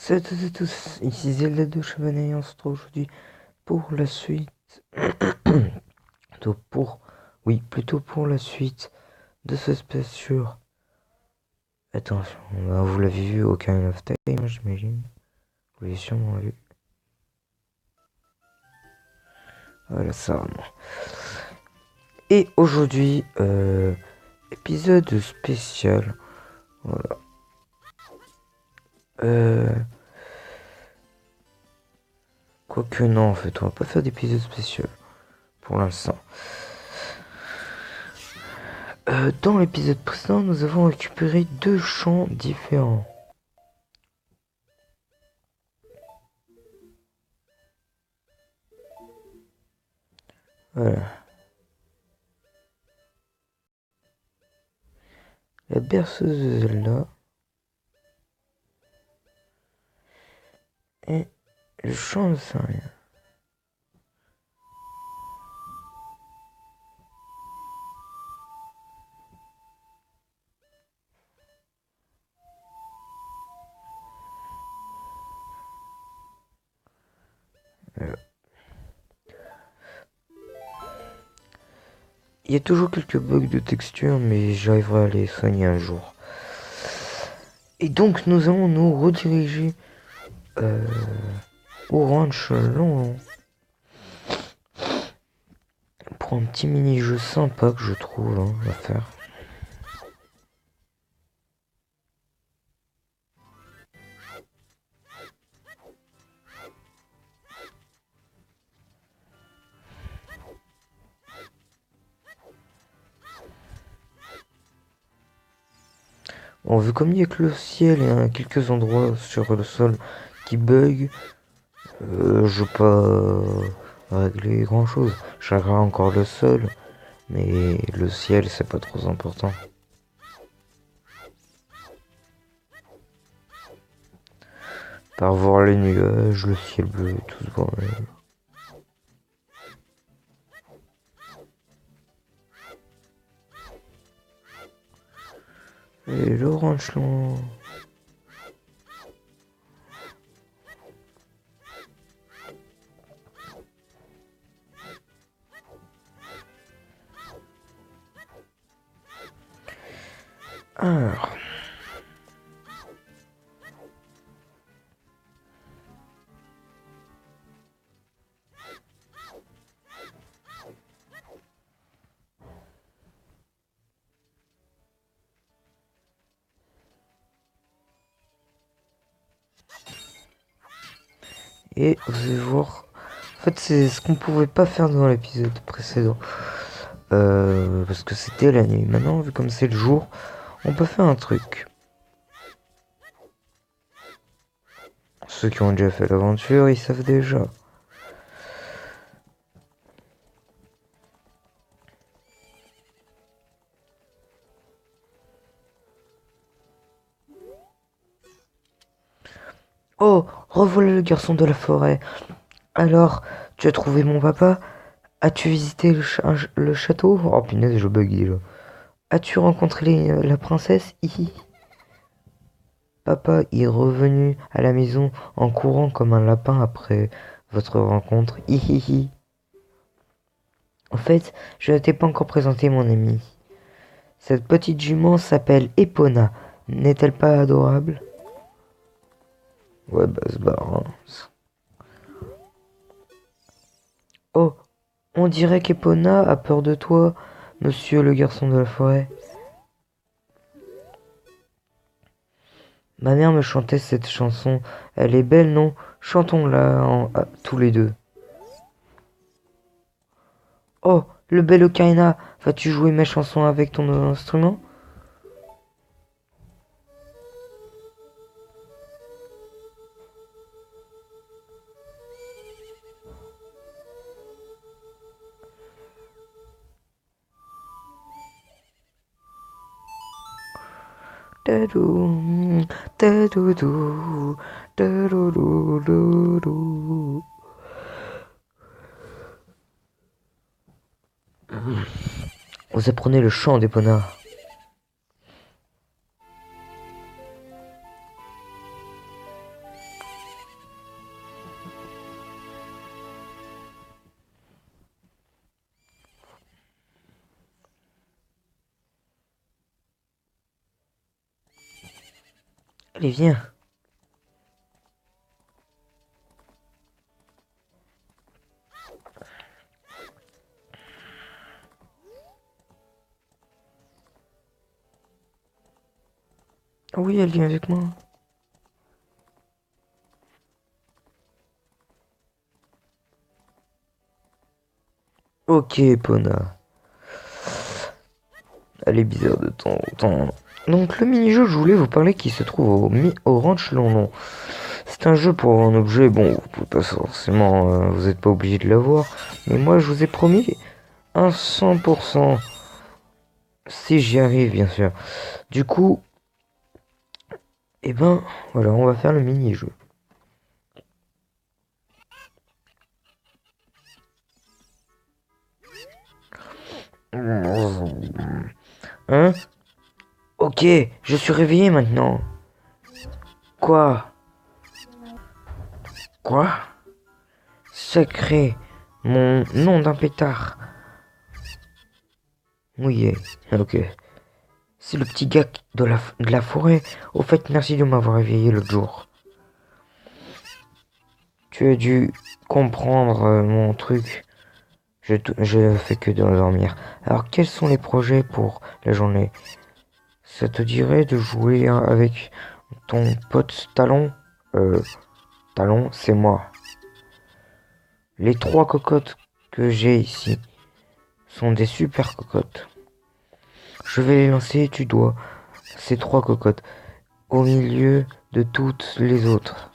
Salut à toutes et tous, ici Zelda de Chavanais et on se retrouve aujourd'hui pour la suite. Plutôt pour la suite de ce spécial. Attention, vous l'avez vu, Ocarina of Time, j'imagine. Vous l'avez sûrement vu. Voilà, ça vraiment. Et aujourd'hui, épisode spécial. Voilà. Quoique non, en fait, on va pas faire d'épisode spécial pour l'instant. Dans l'épisode précédent, nous avons récupéré 2 champs différents. Voilà. La berceuse de Zelda. Et le champ de Saria. Il y a toujours quelques bugs de texture, mais j'arriverai à les soigner un jour. Et donc nous allons nous rediriger au ranch long pour un petit mini-jeu sympa que je trouve à faire. Bon, vu comme il y a que le ciel et quelques endroits sur le sol qui bug, je vais pas régler grand chose. Je réglerai encore le sol, mais le ciel c'est pas trop important. Par voir les nuages, le ciel bleu et tout ce bordel. Et l'orange long. Alors. Et vous allez voir, en fait c'est ce qu'on pouvait pas faire dans l'épisode précédent. Parce que c'était la nuit. Maintenant, vu comme c'est le jour, on peut faire un truc. Ceux qui ont déjà fait l'aventure, ils savent déjà. Oh, revoilà le garçon de la forêt. Alors, tu as trouvé mon papa? As-tu visité le château? Oh punaise, je buggy là. As-tu rencontré la princesse? Hihi. Papa est revenu à la maison en courant comme un lapin après votre rencontre. Hihihi. En fait, je ne t'ai pas encore présenté mon ami. Cette petite jument s'appelle Epona. N'est-elle pas adorable? Ouais, bah se barre. Oh, on dirait qu'Epona a peur de toi, monsieur le garçon de la forêt. Ma mère me chantait cette chanson. Elle est belle, non? Chantons-la tous les deux. Oh, le bel Ocarina, vas-tu jouer mes chansons avec ton instrument? Tadou, tadoudou, tadoudoudou. Vous apprenez le chant d'Epona. Allez, viens. Ah oui, elle vient avec moi. Ok, Pona. Elle est bizarre de temps en temps. Donc le mini-jeu, je voulais vous parler qui se trouve au Ranch Lonlon. C'est un jeu pour un objet, bon, vous pouvez pas forcément, vous n'êtes pas obligé de l'avoir. Mais moi, je vous ai promis un 100%. Si j'y arrive, bien sûr. Du coup, eh ben, voilà, on va faire le mini-jeu. Hein? Ok, je suis réveillé maintenant. Quoi? Quoi? Sacré, mon nom d'un pétard. Mouillé, ok. C'est le petit gars de la forêt. Au fait, merci de m'avoir réveillé l'autre jour. Tu as dû comprendre mon truc. Je fais que de dormir. Alors, quels sont les projets pour la journée? Ça te dirait de jouer avec ton pote Talon? Talon, c'est moi. Les 3 cocottes que j'ai ici sont des super cocottes. Je vais les lancer, tu dois. Ces 3 cocottes au milieu de toutes les autres.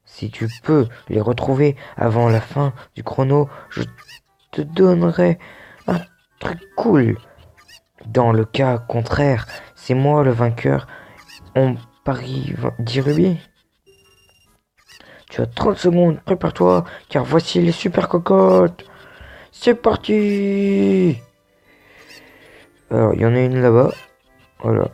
Si tu peux les retrouver avant la fin du chrono, je te donnerai un truc cool. Dans le cas contraire, c'est moi le vainqueur. On parie 10 rubis. Tu as 30 secondes, prépare-toi, car voici les super cocottes. C'est parti! Alors, il y en a une là-bas. Voilà.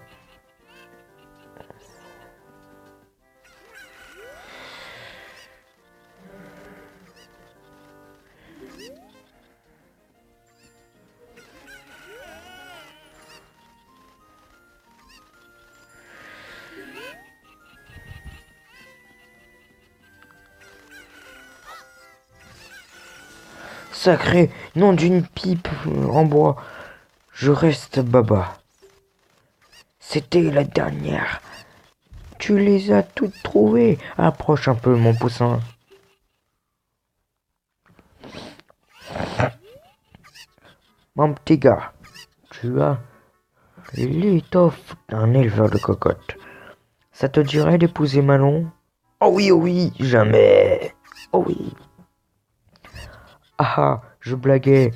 Sacré nom d'une pipe en bois. Je reste Baba. C'était la dernière. Tu les as toutes trouvées. Approche un peu, mon poussin. Mon petit gars, tu as l'étoffe d'un éleveur de cocottes. Ça te dirait d'épouser Manon? Oh oui, jamais. Oh oui. Ah ah, je blaguais.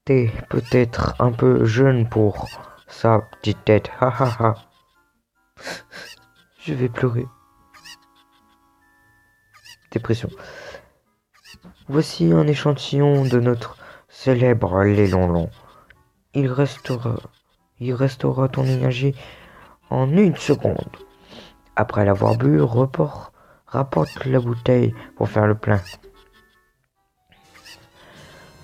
T'es peut-être un peu jeune pour sa petite tête. Ha ha ha. Je vais pleurer. Dépression. Voici un échantillon de notre célèbre lait long. Il restera ton énergie en 1 seconde. Après l'avoir bu, rapporte la bouteille pour faire le plein.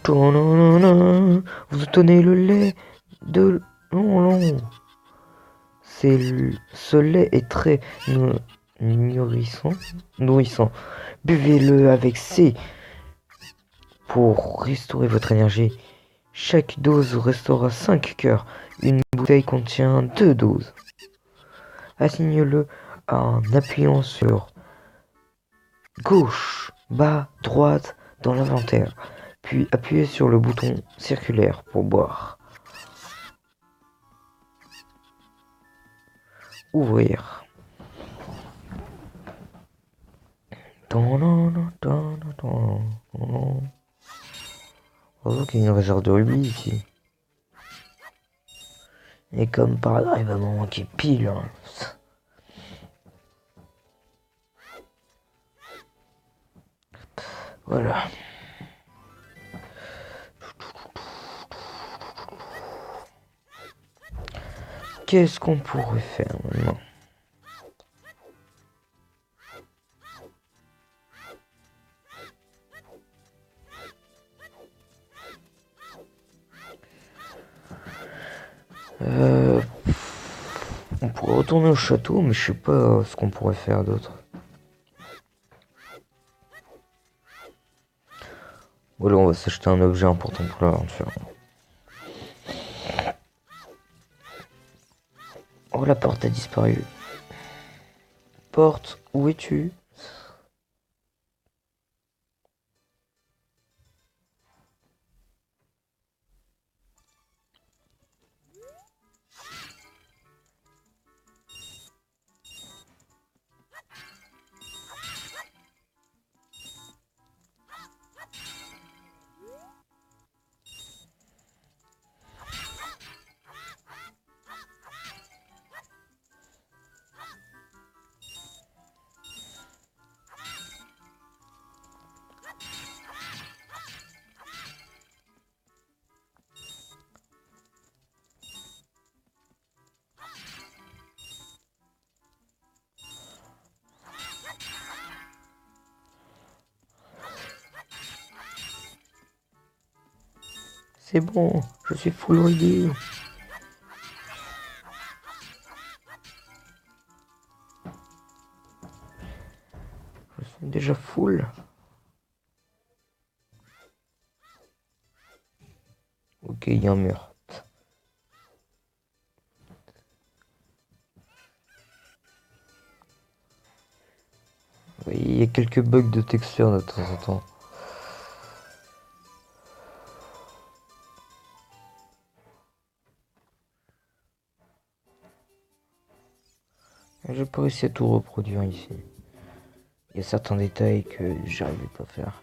Vous tenez le lait de long. Ce lait est très nourrissant. Buvez-le avec C pour restaurer votre énergie. Chaque dose restaurera 5 cœurs. Une bouteille contient 2 doses. Assigne-le en appuyant sur gauche, bas, droite dans l'inventaire. Puis appuyez sur le bouton circulaire pour boire. Ouvrir. Oh, qu'il y a une réserve de rubis ici. Et comme par hasard, il va m'en manquer pile. Hein. Voilà. Qu'est-ce qu'on pourrait faire maintenant? On pourrait retourner au château, mais je sais pas ce qu'on pourrait faire d'autre. Voilà, on va s'acheter un objet important pour l'aventure. Oh, la porte a disparu. Porte, où es-tu? C'est bon, je suis full ready. Je suis déjà full. Ok, il y a un mur. Oui, il y a quelques bugs de texture de temps en temps. J'ai pas réussi à tout reproduire ici. Il y a certains détails que j'arrivais pas à faire.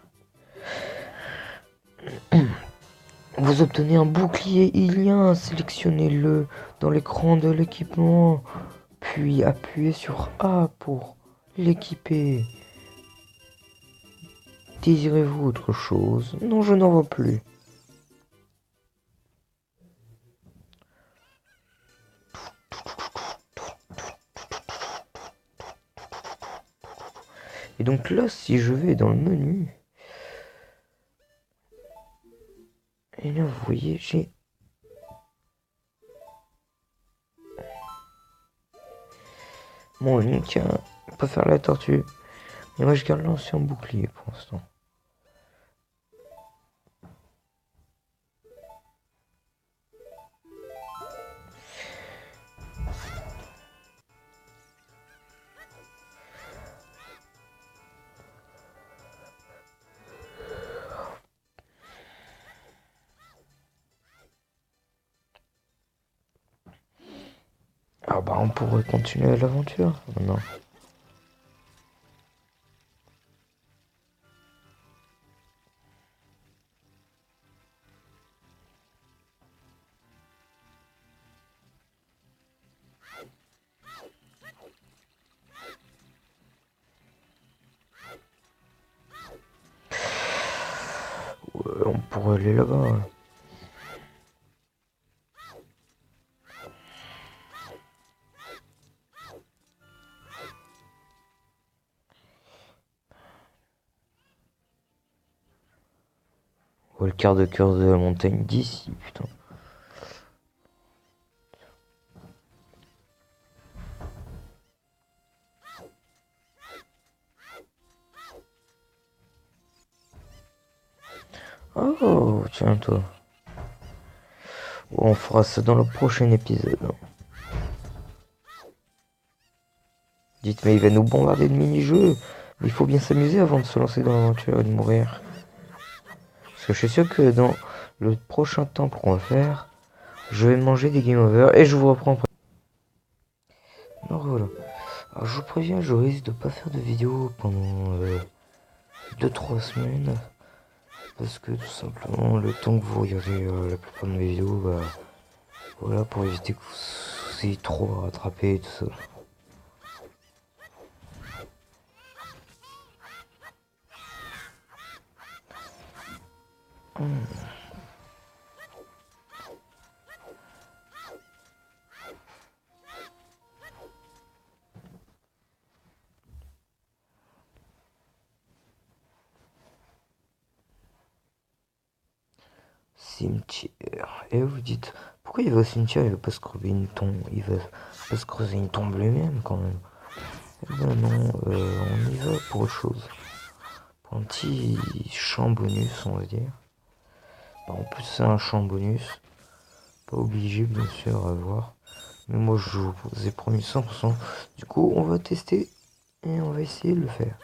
Vous obtenez un bouclier ilien, sélectionnez-le dans l'écran de l'équipement, puis appuyez sur A pour l'équiper. Désirez-vous autre chose? Non, je n'en vois plus. Et donc là, si je vais dans le menu, et là, vous voyez, j'ai... Bon, Link peut faire la tortue. Mais moi, je garde l'ancien bouclier pour l'instant. Alors bah, on pourrait continuer l'aventure maintenant. Ouais, on pourrait aller là-bas. Ouais, le quart de cœur de la montagne d'ici, putain. Oh, tiens toi. On fera ça dans le prochain épisode. Dites, mais il va nous bombarder de mini-jeux. Mais il faut bien s'amuser avant de se lancer dans l'aventure et de mourir. Parce que je suis sûr que dans le prochain temple qu'on va faire, je vais manger des game over et je vous reprends après. Donc voilà. Alors je vous préviens, je risque de pas faire de vidéo pendant 2-3 semaines. Parce que tout simplement, le temps que vous regardez la plupart de mes vidéos, bah voilà, pour éviter que vous ayez trop à rattraper et tout ça. Cimetière. Et vous dites, Pourquoi il va au cimetière? Il va pas se creuser une tombe. Il va pas se creuser une tombe lui-même quand même. Eh ben non, on y va pour autre chose. Pour un petit champ bonus, on va dire. Bah, en plus c'est un champ bonus. Pas obligé bien sûr à voir. Mais moi je vous ai promis 100%. Du coup on va tester et on va essayer de le faire.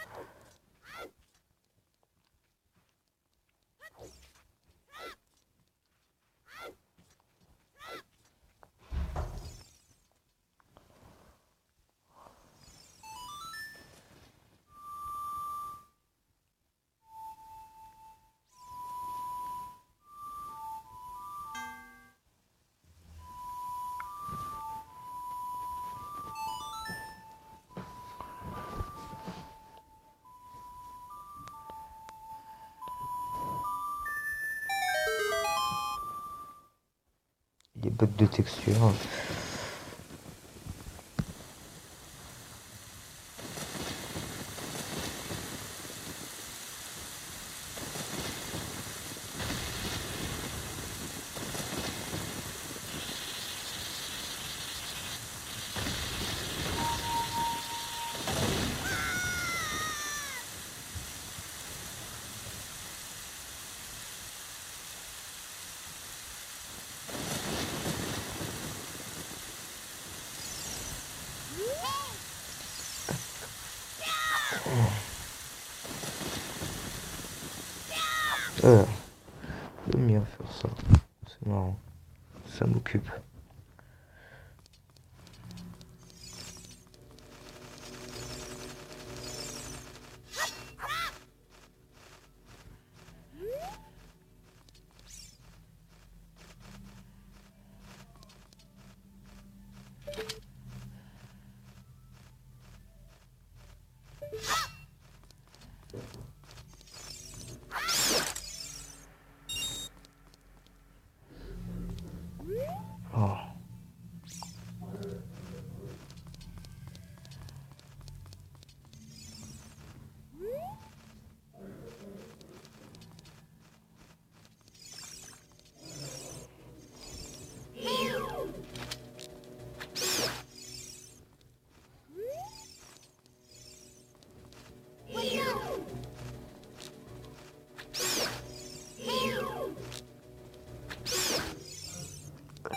Les bugs de texture. J'aime bien faire ça. C'est marrant. Ça m'occupe.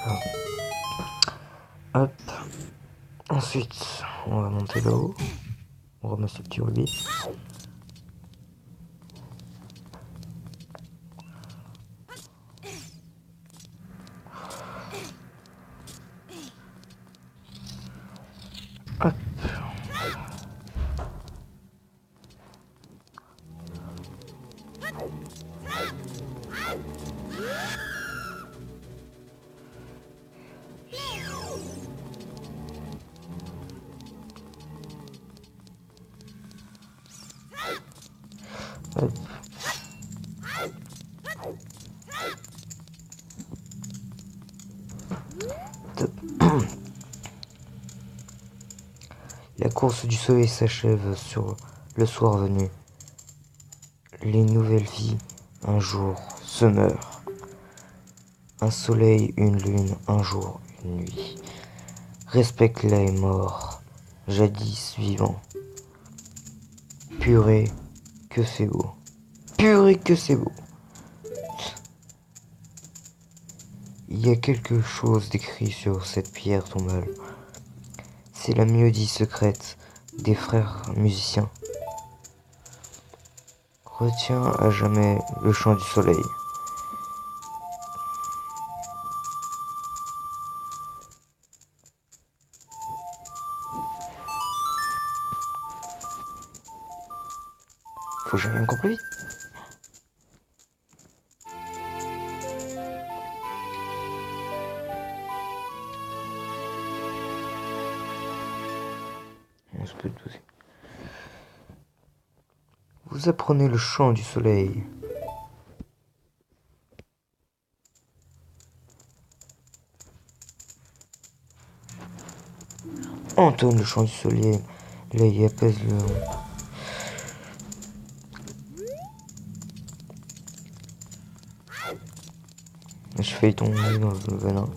Oh. Hop. Ensuite, on va monter là-haut. On ramasse le petit rubis. Hop. Hop. La course du soleil s'achève sur le soir venu. Les nouvelles vies, un jour, se meurent. Un soleil, une lune, un jour, une nuit. Respecte les morts, jadis vivants. Purée, que c'est beau. Purée, que c'est beau. Il y a quelque chose d'écrit sur cette pierre tombale. C'est la mélodie secrète des frères musiciens. Retiens à jamais le chant du soleil. Faut que j'aille encore plus vite. On se peut doser. Vous apprenez le chant du soleil. Entonne le chant du soleil. Là, il apaise le... Je fais tomber dans le venin.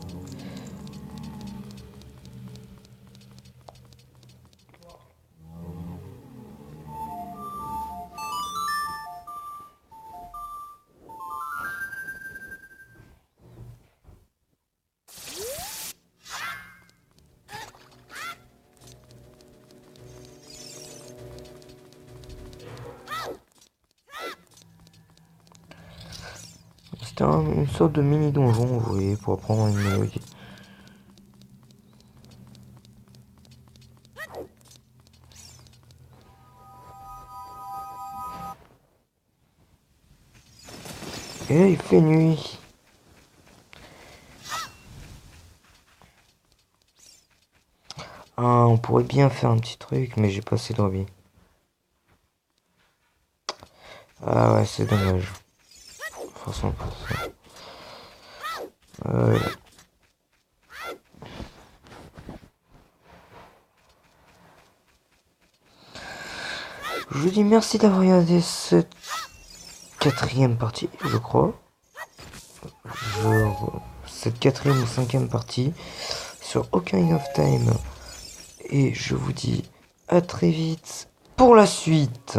c'était une sorte de mini donjon, vous voyez, pour apprendre une mélodie. Et là, il fait nuit. Ah, on pourrait bien faire un petit truc, mais j'ai pas assez d'envie. Ah ouais, c'est dommage. Forcément pas ça. Je vous dis merci d'avoir regardé cette quatrième partie, je crois. Cette quatrième ou cinquième partie sur Ocarina of Time. Et je vous dis à très vite pour la suite.